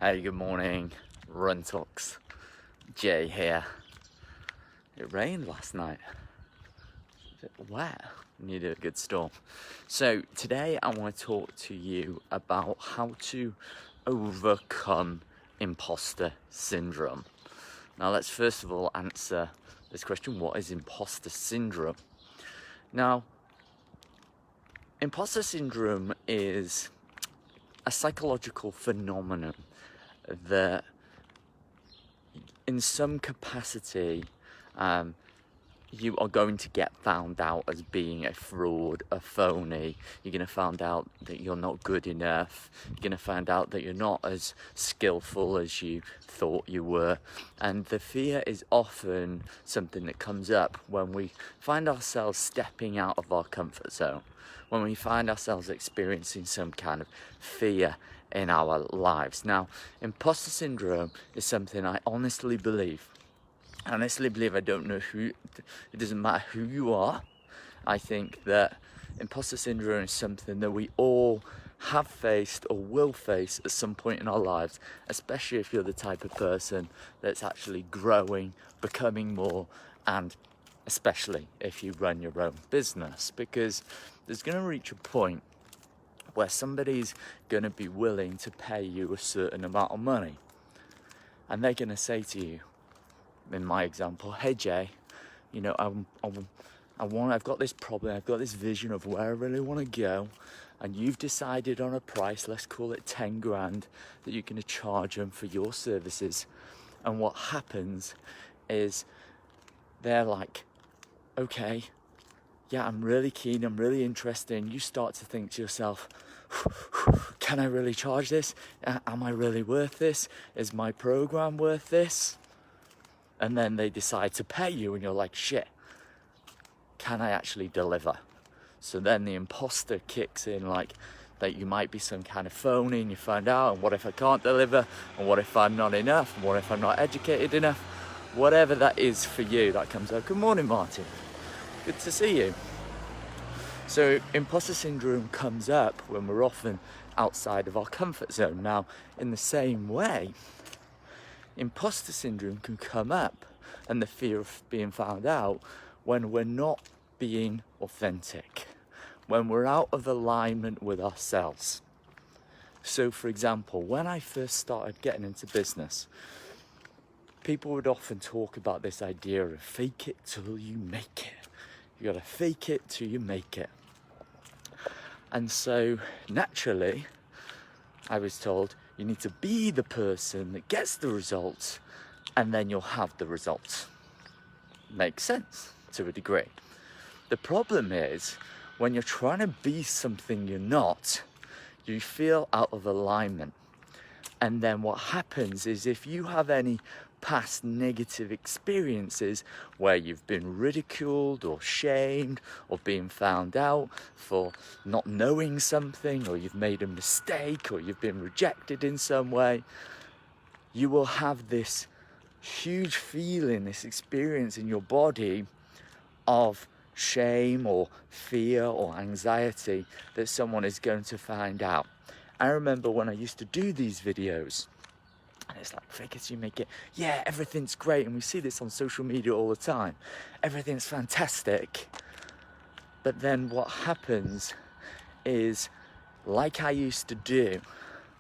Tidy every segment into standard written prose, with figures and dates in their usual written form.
Hey, good morning, Run Talks. Jay here. It rained last night. A bit wet. Needed a good storm. So today I want to talk to you about how to overcome imposter syndrome. Now let's first of all answer this question: what is imposter syndrome? Now, imposter syndrome is a psychological phenomenon that in some capacity you are going to get found out as being a fraud, a phony. You're going to find out that you're not good enough. You're going to find out that you're not as skillful as you thought you were. And the fear is often something that comes up when we find ourselves stepping out of our comfort zone, when we find ourselves experiencing some kind of fear in our lives. Now, imposter syndrome is something I honestly believe, I don't know who, it doesn't matter who you are. I think that imposter syndrome is something that we all have faced or will face at some point in our lives, especially if you're the type of person that's actually growing, becoming more, and especially if you run your own business, because there's going to reach a point where somebody's going to be willing to pay you a certain amount of money, and they're going to say to you, in my example, hey Jay, you know, I've got this problem, I've got this vision of where I really want to go, and you've decided on a price, let's call it 10 grand, that you're going to charge them for your services. And what happens is they're like, okay, yeah, I'm really keen, I'm really interested. And you start to think to yourself, can I really charge this? Am I really worth this? Is my program worth this? And then they decide to pay you and you're like, shit, can I actually deliver? So then the imposter kicks in, like that you might be some kind of phony, and you find out, and what if I can't deliver? And what if I'm not enough? And what if I'm not educated enough? Whatever that is for you, that comes out. Good morning, Martin. Good to see you. So imposter syndrome comes up when we're often outside of our comfort zone. Now, in the same way, imposter syndrome can come up, and the fear of being found out, when we're not being authentic, when we're out of alignment with ourselves. So for example, when I first started getting into business, people would often talk about this idea of fake it till you make it. You gotta fake it till you make it. And so naturally, I was told, you need to be the person that gets the results, and then you'll have the results. Makes sense to a degree. The problem is, when you're trying to be something you're not, you feel out of alignment. And then what happens is, if you have any past negative experiences where you've been ridiculed or shamed or being found out for not knowing something, or you've made a mistake, or you've been rejected in some way, you will have this huge feeling, this experience in your body of shame or fear or anxiety that someone is going to find out. I remember when I used to do these videos, and it's like, fake it till you make it. Yeah, everything's great. And we see this on social media all the time. Everything's fantastic. But then what happens is, like I used to do,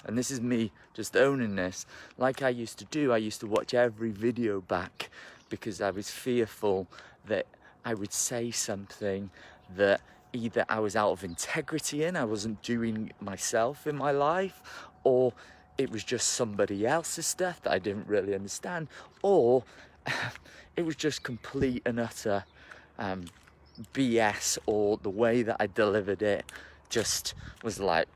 and this is me just owning this, like I used to do, I used to watch every video back because I was fearful that I would say something that either I was out of integrity in, I wasn't doing myself in my life, or it was just somebody else's stuff that I didn't really understand, or it was just complete and utter BS, or the way that I delivered it just was like,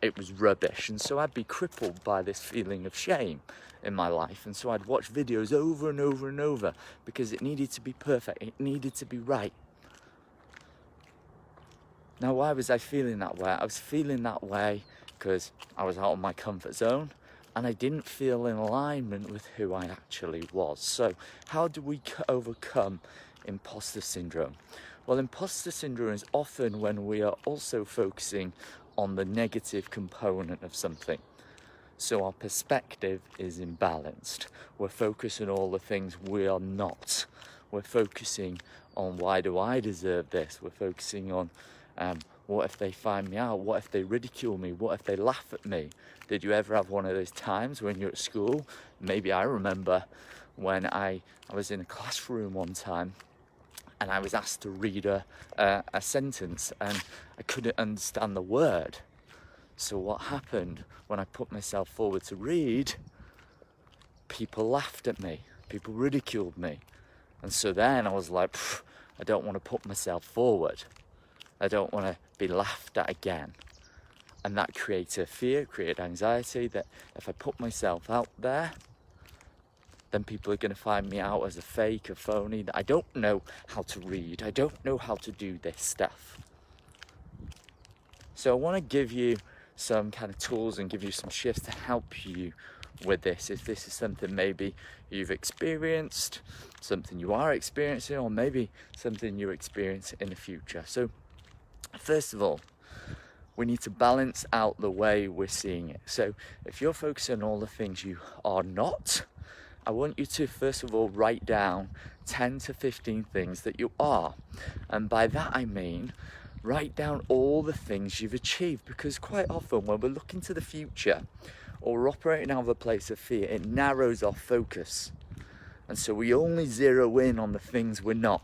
it was rubbish. And so I'd be crippled by this feeling of shame in my life, and so I'd watch videos over and over and over because it needed to be perfect, it needed to be right. Now, why was I feeling that way? I was feeling that way because I was out of my comfort zone and I didn't feel in alignment with who I actually was. So how do we overcome imposter syndrome? Well, imposter syndrome is often when we are also focusing on the negative component of something. So our perspective is imbalanced. We're focusing on all the things we are not. We're focusing on, why do I deserve this? We're focusing on what if they find me out? What if they ridicule me? What if they laugh at me? Did you ever have one of those times when you're at school? Maybe I remember when I was in a classroom one time and I was asked to read a sentence and I couldn't understand the word. So what happened when I put myself forward to read? People laughed at me, people ridiculed me. And so then I was like, I don't want to put myself forward. I don't want to be laughed at again. And that created fear, created anxiety that if I put myself out there, then people are going to find me out as a fake, a phony, that I don't know how to read, I don't know how to do this stuff. So I want to give you some kind of tools and give you some shifts to help you with this. If this is something maybe you've experienced, something you are experiencing, or maybe something you experience in the future. So first of all, we need to balance out the way we're seeing it. So if you're focusing on all the things you are not, I want you to first of all write down 10 to 15 things that you are. And by that I mean, write down all the things you've achieved, because quite often when we're looking to the future or we're operating out of a place of fear, it narrows our focus. And so we only zero in on the things we're not,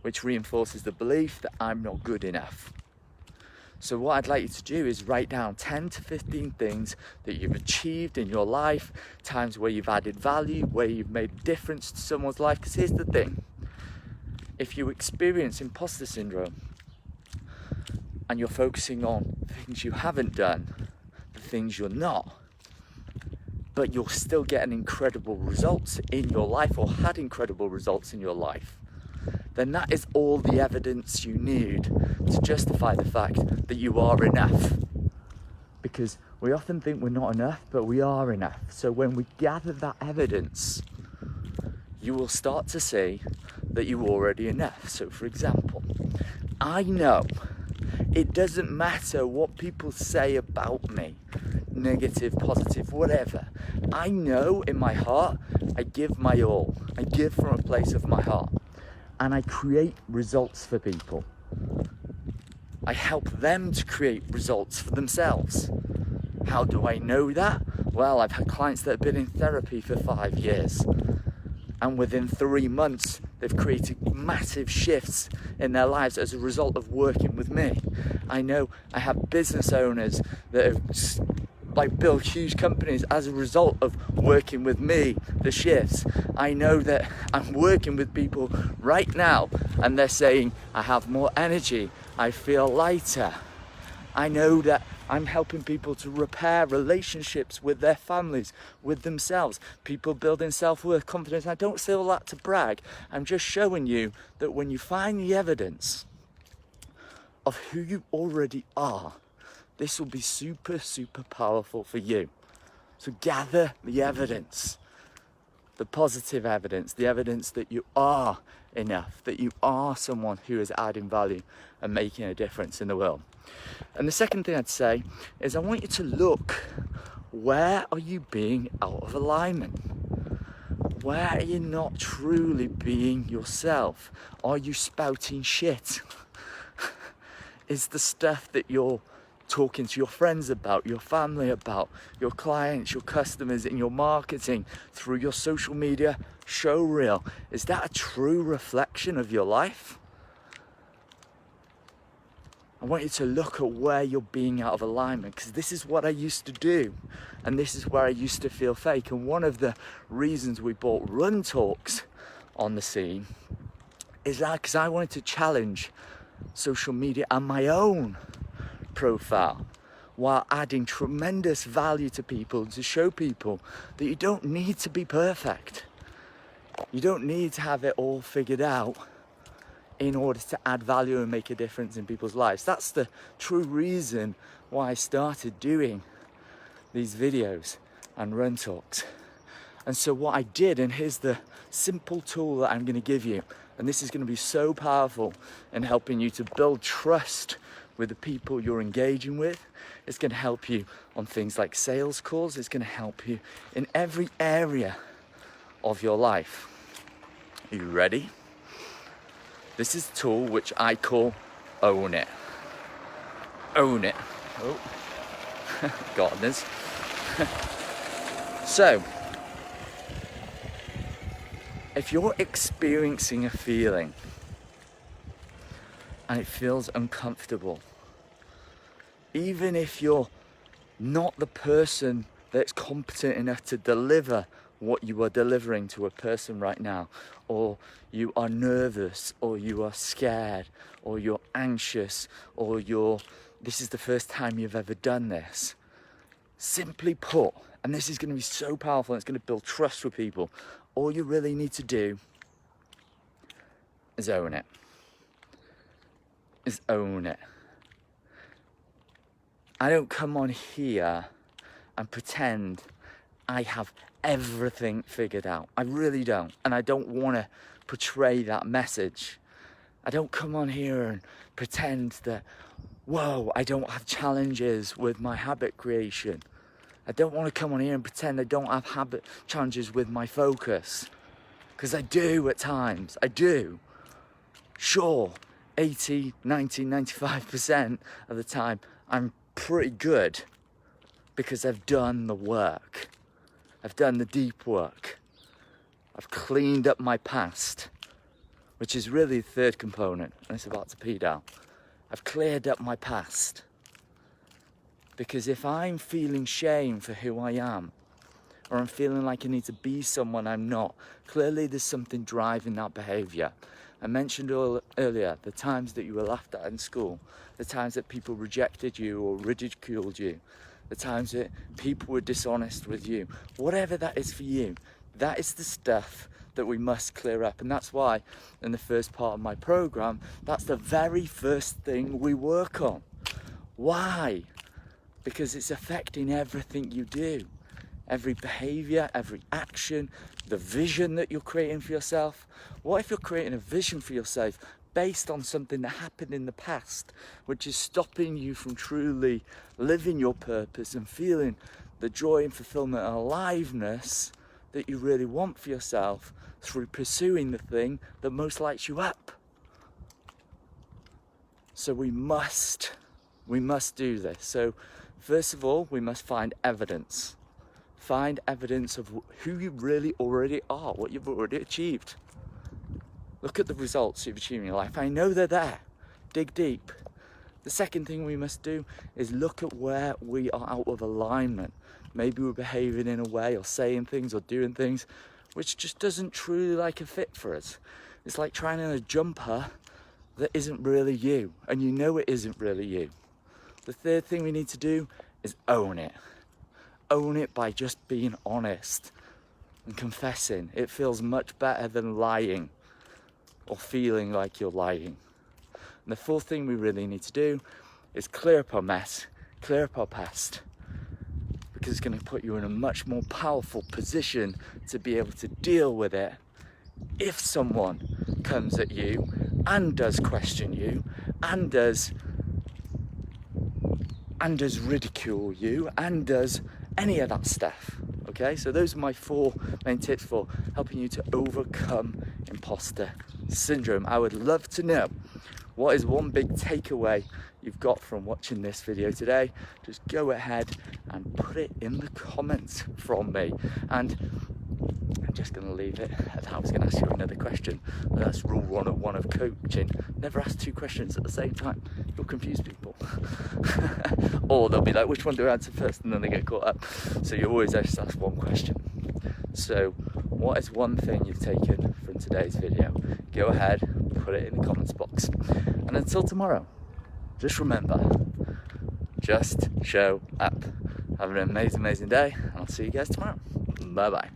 which reinforces the belief that I'm not good enough. So what I'd like you to do is write down 10 to 15 things that you've achieved in your life, times where you've added value, where you've made a difference to someone's life. Because here's the thing, if you experience imposter syndrome and you're focusing on things you haven't done, the things you're not, but you're still getting incredible results in your life or had incredible results in your life, then that is all the evidence you need to justify the fact that you are enough. Because we often think we're not enough, but we are enough. So when we gather that evidence, you will start to see that you're already enough. So for example, I know it doesn't matter what people say about me, negative, positive, whatever. I know in my heart, I give my all. I give from a place of my heart. And I create results for people. I help them to create results for themselves. How do I know that? Well, I've had clients that have been in therapy for 5 years. And within 3 months, they've created massive shifts in their lives as a result of working with me. I know I have business owners that have built huge companies as a result of working with me, the shifts. I know that I'm working with people right now and they're saying, I have more energy, I feel lighter. I know that I'm helping people to repair relationships with their families, with themselves, people building self-worth, confidence. I don't say all that to brag. I'm just showing you that when you find the evidence of who you already are, this will be super, super powerful for you. So gather the evidence, the positive evidence, the evidence that you are enough, that you are someone who is adding value and making a difference in the world. And the second thing I'd say is I want you to look, where are you being out of alignment? Where are you not truly being yourself? Are you spouting shit? Is the stuff that you're talking to your friends about, your family about, your clients, your customers, in your marketing, through your social media show reel, is that a true reflection of your life? I want you to look at where you're being out of alignment, because this is what I used to do and this is where I used to feel fake. And one of the reasons we brought Run Talks on the scene is that because I wanted to challenge social media and my own profile while adding tremendous value to people, to show people that you don't need to be perfect. You don't need to have it all figured out in order to add value and make a difference in people's lives. That's the true reason why I started doing these videos and Run Talks. And so what I did, and here's the simple tool that I'm going to give you, and this is going to be so powerful in helping you to build trust with the people you're engaging with. It's going to help you on things like sales calls. It's going to help you in every area of your life. Are you ready? This is a tool which I call Own It. Own it. Oh, gardeners. So, if you're experiencing a feeling and it feels uncomfortable, even if you're not the person that's competent enough to deliver what you are delivering to a person right now, or you are nervous, or you are scared, or you're anxious, or this is the first time you've ever done this. Simply put, and this is going to be so powerful and it's going to build trust with people, all you really need to do is own it. Is own it. I don't come on here and pretend I have everything figured out. I really don't. And I don't want to portray that message. I don't come on here and pretend that, whoa, I don't have challenges with my habit creation. I don't want to come on here and pretend I don't have habit challenges with my focus. Because I do at times. I do. Sure, 80, 90, 95% of the time, I'm pretty good because I've done the work. I've done the deep work. I've cleaned up my past, which is really the third component, and it's about to pee down. I've cleared up my past. Because if I'm feeling shame for who I am, or I'm feeling like I need to be someone I'm not, clearly there's something driving that behaviour. I mentioned earlier the times that you were laughed at in school, the times that people rejected you or ridiculed you, the times that people were dishonest with you. Whatever that is for you, that is the stuff that we must clear up. And that's why in the first part of my programme, that's the very first thing we work on. Why? Because it's affecting everything you do. Every behaviour, every action, the vision that you're creating for yourself. What if you're creating a vision for yourself based on something that happened in the past, which is stopping you from truly living your purpose and feeling the joy and fulfillment and aliveness that you really want for yourself through pursuing the thing that most lights you up? So we must do this. So first of all, we must find evidence. Find evidence of who you really already are, what you've already achieved. Look at the results you've achieved in your life. I know they're there. Dig deep. The second thing we must do is look at where we are out of alignment. Maybe we're behaving in a way or saying things or doing things which just doesn't truly like a fit for us. It's like trying on a jumper that isn't really you, and you know it isn't really you. The third thing we need to do is own it. Own it by just being honest and confessing. It feels much better than lying or feeling like you're lying. And the fourth thing we really need to do is clear up our mess, clear up our past, because it's going to put you in a much more powerful position to be able to deal with it if someone comes at you and does question you and does ridicule you and does any of that stuff. Okay, so those are my 4 main tips for helping you to overcome imposter syndrome. I would love to know, what is one big takeaway you've got from watching this video today? Just go ahead and put it in the comments from me. And I'm just going to leave it at that. I was going to ask you another question, but that's rule 101 of coaching. Never ask 2 questions at the same time. You'll confuse people. Or they'll be like, which one do I answer first? And then they get caught up. So you always just ask 1 question. So what is one thing you've taken from today's video? Go ahead, put it in the comments box. And until tomorrow, just remember, just show up. Have an amazing day, and I'll see you guys tomorrow. Bye bye.